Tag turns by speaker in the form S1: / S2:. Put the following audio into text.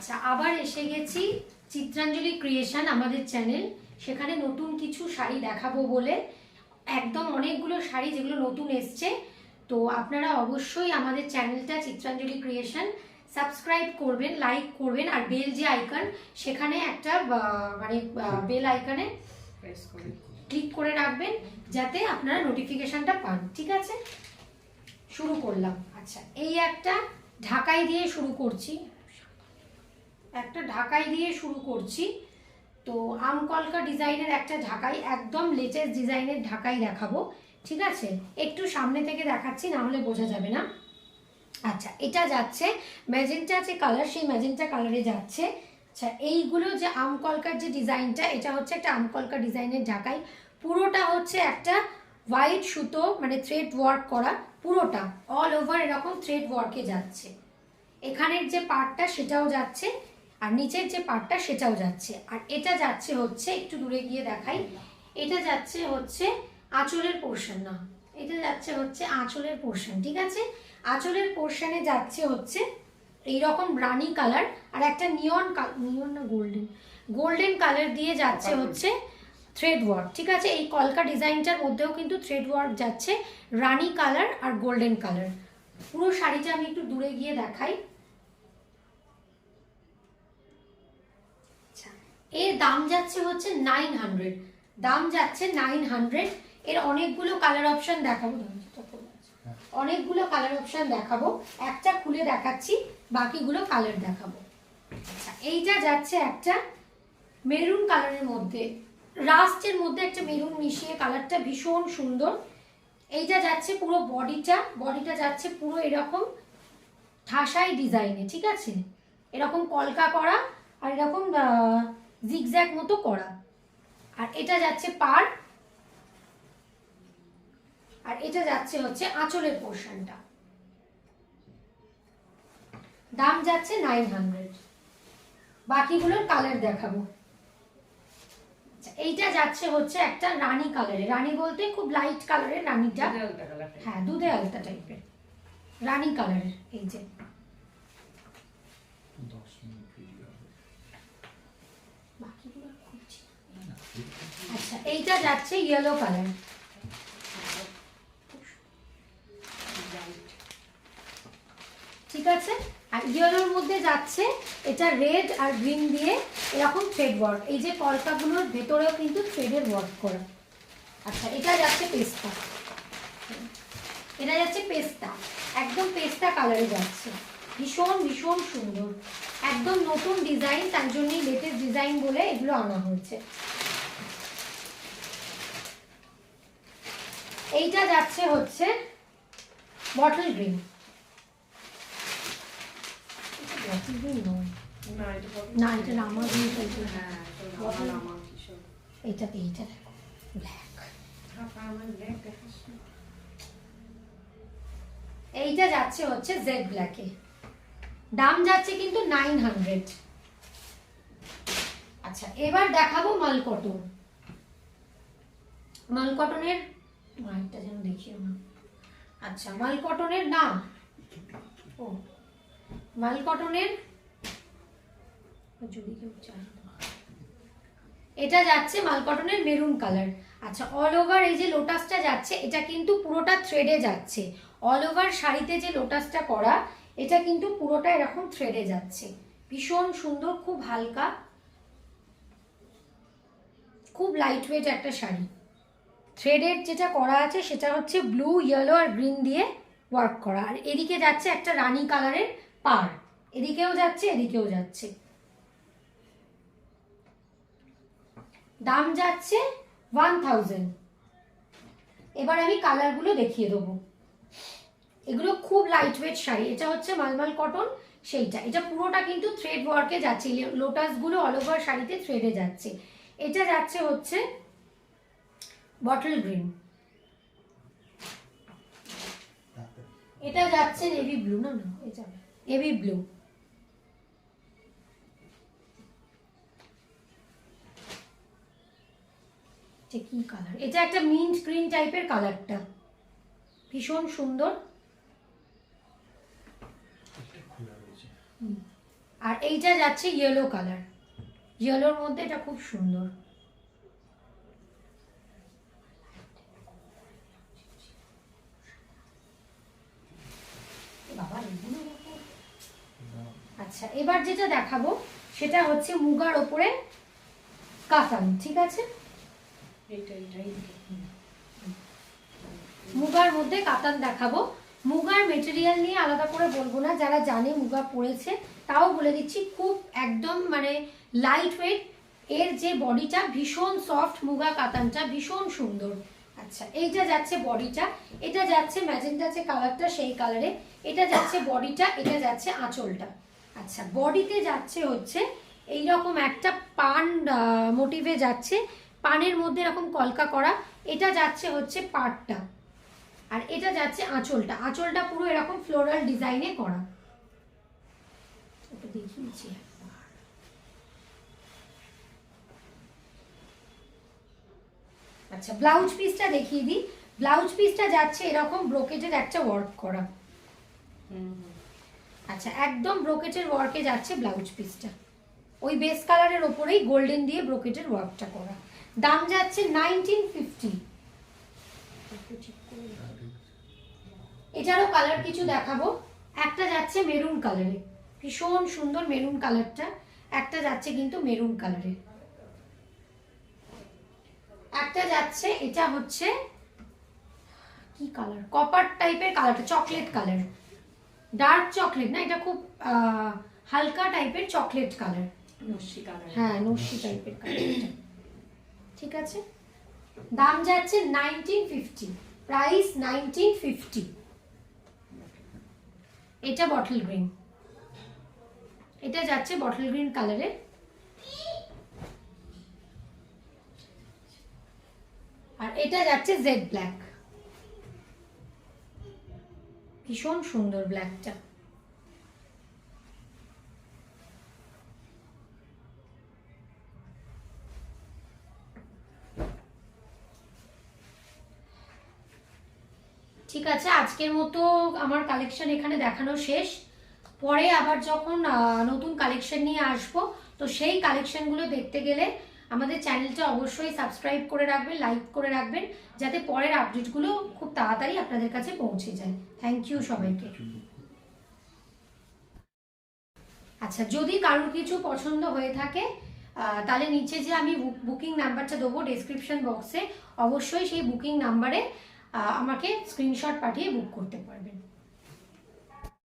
S1: আচ্ছা, আবার এসে গেছি চিত্রাঞ্জলি ক্রিয়েশন আমাদের চ্যানেল। সেখানে নতুন কিছু শাড়ি দেখাবো বলে, একদম অনেকগুলো শাড়ি যেগুলো নতুন এসছে। তো আপনারা অবশ্যই আমাদের চ্যানেলটা চিত্রাঞ্জলি ক্রিয়েশন সাবস্ক্রাইব করবেন, লাইক করবেন, আর বেল যে আইকন সেখানে একটা মানে বেল আইকনে ক্লিক করে রাখবেন যাতে আপনারা নোটিফিকেশনটা পান। ঠিক আছে, শুরু করলাম। আচ্ছা, এই একটা ঢাকাই দিয়ে শুরু করছি, তো আমকলকা ডিজাইনের একটা ঢাকাই, একদম লেটেস্ট ডিজাইনের ঢাকাই দেখাবো। ঠিক আছে, একটু সামনে থেকে দেখাচ্ছি, না হলে বোঝা যাবে না। আচ্ছা, এটা যাচ্ছে ম্যাজেন্টা যে কালার, সেই ম্যাজেন্টা কালারে যাচ্ছে। আচ্ছা, এইগুলো যে আমকলকার যে ডিজাইনটা, এটা হচ্ছে একটা আমকলকা ডিজাইনের ঢাকাই। পুরোটা হচ্ছে একটা হোয়াইট সুতো, মানে থ্রেড ওয়ার্ক করা, পুরোটা অল ওভার এরকম থ্রেড ওয়ার্কে যাচ্ছে। এখানের যে পার্টটা সেটাও যাচ্ছে, আর নিচের যে পার্টটা সেটাও যাচ্ছে। আর এটা যাচ্ছে হচ্ছে, একটু দূরে গিয়ে দেখাই, এটা যাচ্ছে হচ্ছে আঁচলের পোর্শন, না এটা যাচ্ছে হচ্ছে আঁচলের পোর্শন। ঠিক আছে, আঁচলের পোর্শনে যাচ্ছে হচ্ছে এইরকম রানি কালার, আর একটা নিয়ন না গোল্ডেন কালার দিয়ে যাচ্ছে হচ্ছে থ্রেড ওয়ার্ক। ঠিক আছে, এই কলকা ডিজাইনটার মধ্যেও কিন্তু থ্রেড ওয়ার্ক যাচ্ছে, রানি কালার আর গোল্ডেন কালার। পুরো শাড়িটা আমি একটু দূরে গিয়ে দেখাই। এর দাম যাচ্ছে হচ্ছে 900, দাম যাচ্ছে 900। এর অনেকগুলো কালার অপশন দেখাবো, একটা খুলে দেখাচ্ছি, বাকিগুলো কালার দেখাবো। আচ্ছা, এইটা যাচ্ছে একটা মেরুন কালারের মধ্যে, রাস্টের মধ্যে একটা মেরুন মিশিয়ে, কালারটা ভীষণ সুন্দর। এইটা যাচ্ছে পুরো বডিটা যাচ্ছে পুরো এরকম ঠাসাই ডিজাইনে। ঠিক আছে, এরকম কলকা করা আর এরকম জিগজ্যাগ মতো করা। আর এটা যাচ্ছে পাড়, আর এটা যাচ্ছে হচ্ছে আঁচলের পোর্শনটা। দাম যাচ্ছে 900। বাকিগুলোর কালার দেখাবো। আচ্ছা, এইটা যাচ্ছে হচ্ছে একটা রানী কালারে, রানী বলতে খুব লাইট কালারের রানীটা, হ্যাঁ দুধে আলতা টাইপের রানী কালারের। এই যে আচ্ছা, এইটা যাচ্ছে ইয়েলো কালার। ঠিক আছে, আর ইয়েলোর মধ্যে যাচ্ছে এটা রেড আর গ্রিন দিয়ে এরকম থ্রেড ওয়ার্ক, এই যে কলকাগুলোর ভেতরেও কিন্তু থ্রেডের ওয়ার্ক করা। আচ্ছা, এটা যাচ্ছে পেস্তা, একদম পেস্তা কালারে যাচ্ছে, ভীষণ ভীষণ সুন্দর, একদম নতুন ডিজাইন, তার জন্যই লেটেস্ট ডিজাইন বলে এগুলো আনা হয়েছে। এইটা যাচ্ছে হচ্ছে বটল গ্রিন, না এটা রামা গ্রিন টাইপের, এইটা দেখো ব্ল্যাক। এইটা যাচ্ছে হচ্ছে জেড ব্ল্যাকে, দাম যাচ্ছে কিন্তু 900। আচ্ছা, এবার দেখাবো মাল কটনের মালটা যেন দেখিও না। আচ্ছা, মাল কটনের যদি কেউ চায়, এটা যাচ্ছে মাল কটনের মেরুন কালার। আচ্ছা, অল ওভার এই যে লোটাসটা যাচ্ছে, এটা কিন্তু পুরোটা থ্রেডে যাচ্ছে। অল ওভার শাড়িতে যে লোটাসটা করা, এটা কিন্তু পুরোটা এরকম থ্রেডে যাচ্ছে, ভীষণ সুন্দর, খুব হালকা, খুব লাইট ওয়েট একটা শাড়ি। থ্রেডের যেটা করা আছে সেটা হচ্ছে ব্লু, ইয়েলো আর গ্রিন দিয়ে ওয়ার্ক করা। আর এদিকে যাচ্ছে একটা রানী কালারের পাড়, এদিকেও যাচ্ছে। দাম যাচ্ছে 1000। এবার আমি কালারগুলো দেখিয়ে দেবো। এগুলো খুব লাইট ওয়েট শাড়ি, এটা হচ্ছে মালমাল কটন, সেইটা এটা পুরোটা কিন্তু থ্রেড ওয়ার্কে যাচ্ছে, লোটাসগুলো অল ওভার শাড়িতে থ্রেডে যাচ্ছে। এটা যাচ্ছে হচ্ছে বটল গ্রিন, এটা যাচ্ছে নেভি ব্লু, নেভি ব্লু। কি কালার, এটা একটা মিন্ট গ্রিন টাইপের কালারটা, ভীষণ সুন্দর। আর এইটা যাচ্ছে ইয়েলো কালার, ইয়েলোর মধ্যে এটা খুব সুন্দর। আচ্ছা এবার যেটা দেখাবো সেটা হচ্ছে মুগার ওপরে কাতান, ঠিক আছে, মুগার মধ্যে কাতান দেখাবো। মুগার মেটেরিয়াল নিয়ে আলাদা করে বলবো না, যারা জানে মুগা পরেছে তাও বলে দিচ্ছি, খুব একদম মানে লাইট ওয়েট, এর যে বডিটা ভীষণ সফট, মুগা কাতানটা ভীষণ সুন্দর। আচ্ছা এইটা যাচ্ছে বডিটা, এটা যাচ্ছে ম্যাজেন্টা যে কালারটা সেই কালারে, এটা যাচ্ছে বডিটা, এটা যাচ্ছে আঁচলটা। আচ্ছা বডিতে যাচ্ছে হচ্ছে এইরকম একটা পান মোটিভে যাচ্ছে, পানের মধ্যে এরকম কলকা করা, এটা যাচ্ছে হচ্ছে পাড়টা, আর এটা যাচ্ছে আঁচলটা, আঁচলটা পুরো এরকম ফ্লোরাল ডিজাইনে করা। দেখিয়েছি আচ্ছা ব্লাউজ পিসটা দেখিয়ে দিই, ব্লাউজ পিসটা যাচ্ছে এরকম ব্রোকেটের একটা ওয়ার্ক করা। আচ্ছা একদম ব্রোকেটের ওয়ার্কে যাচ্ছে ব্লাউজ পিসটা, ওই বেস কালারের ওপরেই গোল্ডেন দিয়ে ব্রোকেটের ওয়ার্কটা করা। দাম যাচ্ছে 1950। এটারও কালার কিছু দেখাবো, একটা যাচ্ছে মেরুন কালারে, ভীষণ সুন্দর মেরুন কালারটা, একটা যাচ্ছে কিন্তু মেরুন কালারে, একটা যাচ্ছে এটা হচ্ছে কি কালার, কপার টাইপের কালারটা, চকলেট কালার, ডার্ক চকলেট না, এটা খুব হালকা টাইপের চকলেট কালার, নস্যি কালার, হ্যাঁ নস্যি টাইপের কালার, ঠিক আছে। দাম যাচ্ছে 1950, প্রাইস 1950। এটা বটল গ্রিন, এটা যাচ্ছে বটল গ্রিন কালারে, আর এটা যাচ্ছে জেড ব্ল্যাক, ভীষণ সুন্দর ব্ল্যাকটা। ঠিক আছে, আজকের মতো আমার কালেকশন এখানে দেখানো শেষ। পরে আবার যখন নতুন কালেকশন নিয়ে আসবো, তো সেই কালেকশনগুলো দেখতে গেলে আমাদের চ্যানেলটা অবশ্যই সাবস্ক্রাইব করে রাখবেন, লাইক করে রাখবেন, যাতে পরের আপডেটগুলো খুব তাড়াতাড়ি আপনাদের কাছে পৌঁছে যায়। থ্যাংক ইউ সবাইকে। আচ্ছা যদি কারোর কিছু পছন্দ হয়ে থাকে তাহলে নিচে যে আমি বুকিং নাম্বারটা দেবো ডেসক্রিপশন বক্সে, অবশ্যই সেই বুকিং নাম্বারে আমাকে স্ক্রিনশট পাঠিয়ে বুক করতে পারবেন।